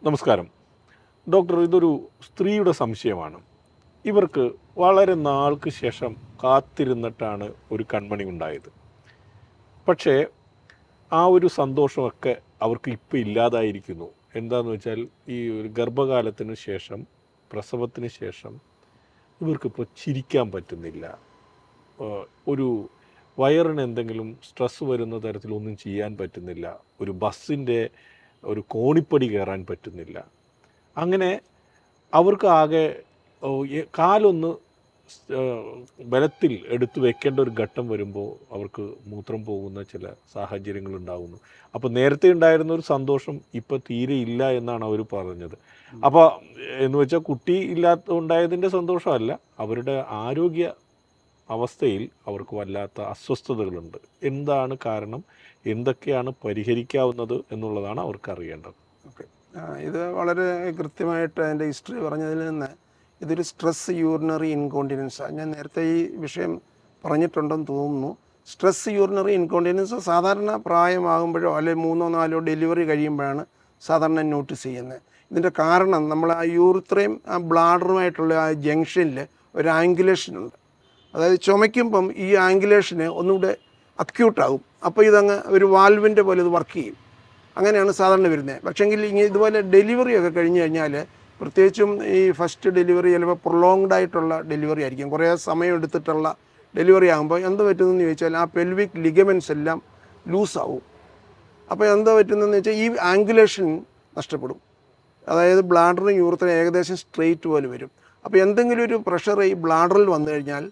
നമസ്കാരം ഡോക്ടർ. ഇതൊരു സ്ത്രീയുടെ സംശയമാണ്. ഇവർക്ക് വളരെ നാൾക്ക് ശേഷം കാത്തിരുന്നിട്ടാണ് ഒരു കൺമണി ഉണ്ടായത്. പക്ഷേ ആ ഒരു സന്തോഷമൊക്കെ അവർക്ക് ഇപ്പോൾ ഇല്ലാതായിരിക്കുന്നു. എന്താണെന്ന് വെച്ചാൽ ഈ ഒരു ഗർഭകാലത്തിന് ശേഷം, പ്രസവത്തിന് ശേഷം ഇവർക്കിപ്പോൾ ചിരിക്കാൻ പറ്റുന്നില്ല. ഒരു വയറിന് എന്തെങ്കിലും സ്ട്രെസ് വരുന്ന തരത്തിലൊന്നും ചെയ്യാൻ പറ്റുന്നില്ല. ഒരു ബസ്സിൻ്റെ ഒരു കോണിപ്പടി കയറാൻ പറ്റുന്നില്ല. അങ്ങനെ അവർക്ക് ആകെ കാലൊന്ന് ബലത്തിൽ എടുത്തു വെക്കേണ്ട ഒരു ഘട്ടം വരുമ്പോൾ അവർക്ക് മൂത്രം പോകുന്ന ചില സാഹചര്യങ്ങളുണ്ടാകുന്നു. അപ്പോൾ നേരത്തെ ഉണ്ടായിരുന്ന ഒരു സന്തോഷം ഇപ്പോൾ തീരെ ഇല്ല എന്നാണ് അവർ പറഞ്ഞത്. അപ്പോൾ എന്ന് വെച്ചാൽ കുട്ടി ഉണ്ടായതിൻ്റെ സന്തോഷമല്ല, അവരുടെ ആരോഗ്യ അവസ്ഥയിൽ അവർക്ക് വല്ലാത്ത അസ്വസ്ഥതകളുണ്ട്. എന്താണ് കാരണം, എന്തൊക്കെയാണ് പരിഹരിക്കാവുന്നത് എന്നുള്ളതാണ് അവർക്ക് അറിയേണ്ടത്. ഓക്കെ, ഇത് വളരെ കൃത്യമായിട്ട് അതിൻ്റെ ഹിസ്റ്ററി പറഞ്ഞതിൽ നിന്ന് ഇതൊരു സ്ട്രെസ് യൂറിനറി ഇൻകോണ്ടിനൻസാണ്. ഞാൻ നേരത്തെ ഈ വിഷയം പറഞ്ഞിട്ടുണ്ടെന്ന് തോന്നുന്നു. സ്ട്രെസ് യൂറിനറി ഇൻകോണ്ടിനൻസ് സാധാരണ പ്രായമാകുമ്പോഴോ അല്ലെങ്കിൽ 3-4 ഡെലിവറി കഴിയുമ്പോഴാണ് സാധാരണ നോട്ടീസ് ചെയ്യുന്നത്. ഇതിൻ്റെ കാരണം നമ്മൾ ആ യൂറിത്രയും ആ ബ്ലാഡറുമായിട്ടുള്ള ആ ജംഗ്ഷനിൽ ഒരു ആംഗുലേഷനുണ്ട്. അതായത് ചുമയ്ക്കുമ്പം ഈ ആംഗുലേഷന് ഒന്നുകൂടെ അക്യൂട്ടാകും. അപ്പോൾ ഇതങ്ങ് ഒരു വാൽവിൻ്റെ പോലെ ഇത് വർക്ക് ചെയ്യും. അങ്ങനെയാണ് സാധാരണ വരുന്നത്. പക്ഷേങ്കിൽ ഇതുപോലെ ഡെലിവറി ഒക്കെ കഴിഞ്ഞ് കഴിഞ്ഞാൽ, പ്രത്യേകിച്ചും ഈ ഫസ്റ്റ് ഡെലിവറി ചിലപ്പോൾ പ്രൊലോങ്ഡ് ആയിട്ടുള്ള ഡെലിവറി ആയിരിക്കും, കുറേ സമയം എടുത്തിട്ടുള്ള ഡെലിവറി ആകുമ്പോൾ എന്ത് പറ്റുന്നതെന്ന് ചോദിച്ചാൽ ആ പെൽവിക് ലിഗമെൻറ്റ്സ് എല്ലാം ലൂസാവും. അപ്പോൾ എന്താ പറ്റുന്നതെന്ന് വെച്ചാൽ ഈ ആംഗുലേഷൻ നഷ്ടപ്പെടും. അതായത് ബ്ലാഡറും യൂറിനും ഏകദേശം സ്ട്രെയിറ്റ് പോലെ വരും. അപ്പോൾ എന്തെങ്കിലും ഒരു പ്രഷർ ഈ ബ്ലാഡറിൽ വന്നു കഴിഞ്ഞാൽ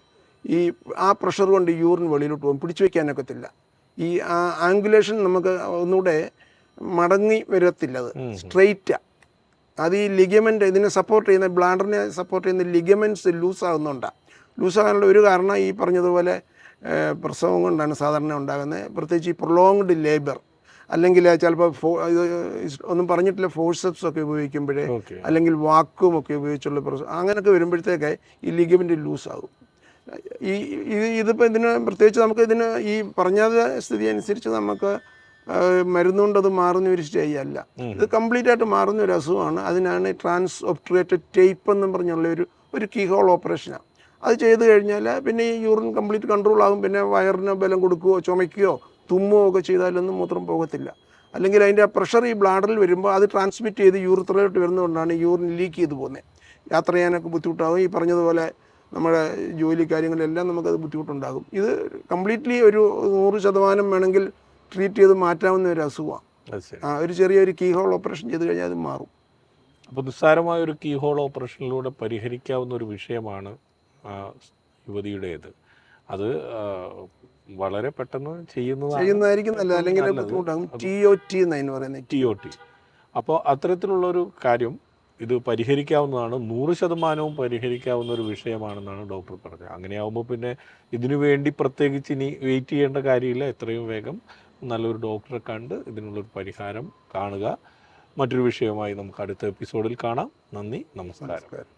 ആ പ്രഷർ കൊണ്ട് യൂറിൻ വെളിയിലോട്ട് പോകും, പിടിച്ചു വയ്ക്കാനൊക്കത്തില്ല. ഈ ആംഗുലേഷൻ നമുക്ക് ഒന്നുകൂടെ മടങ്ങി വരത്തില്ല, അത് സ്ട്രെയിറ്റാണ്. അത് ഈ ലിഗമെൻ്റ് ഇതിനെ സപ്പോർട്ട് ചെയ്യുന്ന, ബ്ലാഡറിനെ സപ്പോർട്ട് ചെയ്യുന്ന ലിഗമെൻറ്റ്സ് ലൂസാകുന്നുണ്ടാണ്. ലൂസാകാനുള്ള ഒരു കാരണം ഈ പറഞ്ഞതുപോലെ പ്രസവം കൊണ്ടാണ് സാധാരണ ഉണ്ടാകുന്നത്. പ്രത്യേകിച്ച് ഈ പ്രൊലോങ്ഡ് ലേബർ, അല്ലെങ്കിൽ ചിലപ്പോൾ ഒന്നും പറഞ്ഞിട്ടില്ല, ഫോഴ്സെപ്സ് ഒക്കെ ഉപയോഗിക്കുമ്പോഴേ, അല്ലെങ്കിൽ വാക്വം ഒക്കെ ഉപയോഗിച്ചുള്ള പ്രസവം, അങ്ങനെയൊക്കെ വരുമ്പോഴത്തേക്ക് ഈ ലിഗമെൻ്റ് ലൂസാകും. ഇതിപ്പോൾ ഇതിന് പ്രത്യേകിച്ച് നമുക്ക് ഈ പറഞ്ഞ സ്ഥിതി അനുസരിച്ച് നമുക്ക് മരുന്നുകൊണ്ടത് മാറുന്ന ഒരു സ്റ്റേജല്ല. ഇത് കംപ്ലീറ്റ് ആയിട്ട് മാറുന്ന ഒരു അസുഖമാണ്. അതിനാണ് ട്രാൻസ് ഒബ്ട്രേറ്റഡ് ടേപ്പ് എന്നും പറഞ്ഞുള്ള ഒരു കീഹോൾ ഓപ്പറേഷനാണ്. അത് ചെയ്ത് കഴിഞ്ഞാൽ പിന്നെ ഈ യൂറിൻ കംപ്ലീറ്റ് കൺട്രോൾ ആകും. പിന്നെ വയറിന് ബലം കൊടുക്കുകയോ ചുമയ്ക്കുകയോ തുമ്മുകയോ ഒക്കെ ചെയ്താലൊന്നും മൂത്രം പോകത്തില്ല. അല്ലെങ്കിൽ അതിൻ്റെ പ്രഷർ ഈ ബ്ലാഡറിൽ വരുമ്പോൾ അത് ട്രാൻസ്മിറ്റ് ചെയ്ത് യൂറിത്രയിലോട്ട് വരുന്നതുകൊണ്ടാണ് യൂറിൻ ലീക്ക് ചെയ്ത് പോകുന്നത്. യാത്ര ചെയ്യാനൊക്കെ ബുദ്ധിമുട്ടാകും. ഈ പറഞ്ഞതുപോലെ നമ്മുടെ ജോലി കാര്യങ്ങളിലെല്ലാം നമുക്കത് ബുദ്ധിമുട്ടുണ്ടാകും. ഇത് കംപ്ലീറ്റ്ലി ഒരു 100% വേണമെങ്കിൽ ട്രീറ്റ് ചെയ്ത് മാറ്റാവുന്ന ഒരു അസുഖമാണ്. ഒരു ചെറിയൊരു കീഹോൾ ഓപ്പറേഷൻ ചെയ്ത് കഴിഞ്ഞാൽ അത് മാറും. അപ്പോൾ നിസ്സാരമായ ഒരു കീഹോൾ ഓപ്പറേഷനിലൂടെ പരിഹരിക്കാവുന്ന ഒരു വിഷയമാണ് യുവതിയുടേത്. അത് വളരെ പെട്ടെന്ന് ചെയ്യുന്നതായിരിക്കും നല്ലത്. അല്ലെങ്കിൽ ബുദ്ധിമുട്ടാകും. TOT എന്നതിന് പറയുന്നത്, TOT. അപ്പോൾ അത്തരത്തിലുള്ളൊരു കാര്യം ഇത് പരിഹരിക്കാവുന്നതാണ്, 100% പരിഹരിക്കാവുന്ന ഒരു വിഷയമാണെന്നാണ് ഡോക്ടർ പറഞ്ഞത്. അങ്ങനെയാവുമ്പോൾ പിന്നെ ഇതിനു വേണ്ടി പ്രത്യേകിച്ച് ഇനി വെയിറ്റ് ചെയ്യേണ്ട കാര്യമില്ല. എത്രയും വേഗം നല്ലൊരു ഡോക്ടറെ കണ്ട് ഇതിനുള്ളൊരു പരിഹാരം കാണുക. മറ്റൊരു വിഷയവുമായി നമുക്ക് അടുത്ത എപ്പിസോഡിൽ കാണാം. നന്ദി, നമസ്കാരം.